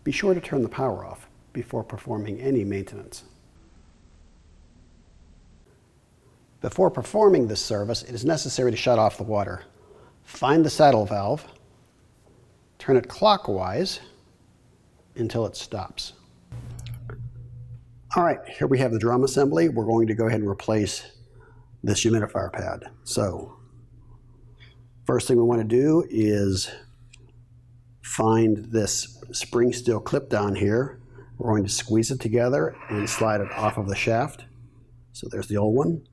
be sure to turn the power off before performing any maintenance. Before performing this service, it is necessary to shut off the water. Find the saddle valve, turn it clockwise until it stops. All right, here we have the drum assembly. We're going to go ahead and replace this humidifier pad. So, first thing we want to do is find this spring steel clip down here. We're going to squeeze it together and slide it off of the shaft. So there's the old one.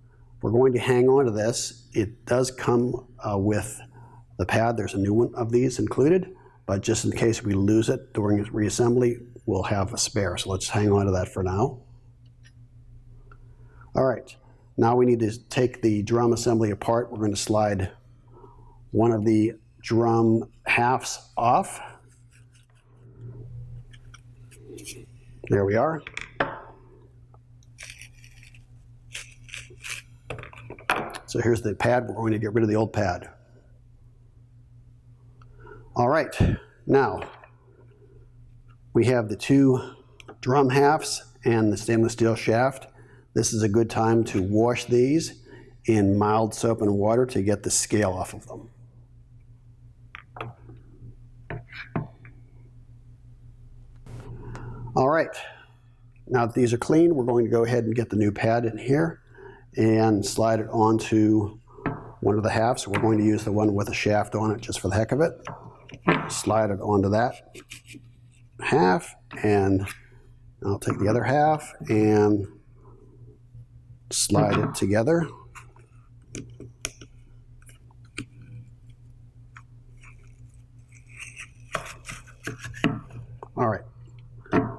We're going to hang on to this. It does come with the pad. There's a new one of these included, but just in case we lose it during reassembly, we'll have a spare. So let's hang on to that for now. All right, now we need to take the drum assembly apart. We're going to slide one of the drum halves off. There we are. So here's the pad. We're going to get rid of the old pad. All right, now we have the two drum halves and the stainless steel shaft. This is a good time to wash these in mild soap and water to get the scale off of them. All right, now that these are clean, we're going to go ahead and get the new pad in here and slide it onto one of the halves. We're going to use the one with a shaft on it just for the heck of it. Slide it onto that half, and I'll take the other half and slide it together. All right,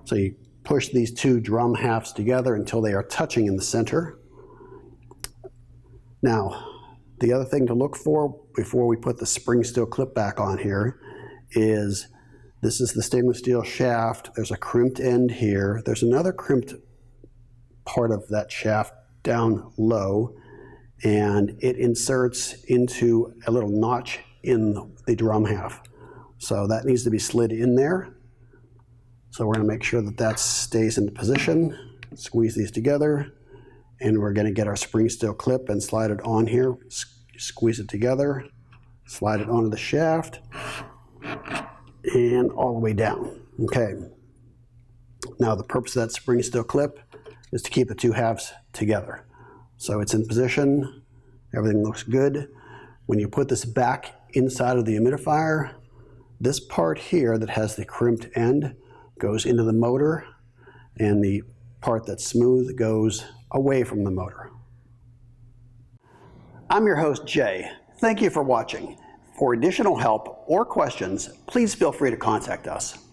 so you push these two drum halves together until they are touching in the center. Now, the other thing to look for before we put the spring steel clip back on here is this is the stainless steel shaft. There's a crimped end here. There's another crimped part of that shaft down low, and it inserts into a little notch in the drum half. So that needs to be slid in there. So we're going to make sure that that stays in position. Squeeze these together, and we're going to get our spring steel clip and slide it on here. Squeeze it together, slide it onto the shaft, and all the way down. Okay. Now the purpose of that spring steel clip is to keep the two halves together. So it's in position, everything looks good. When you put this back inside of the humidifier, this part here that has the crimped end goes into the motor, and the part that's smooth goes away from the motor. I'm your host, Jay. Thank you for watching. For additional help or questions, please feel free to contact us.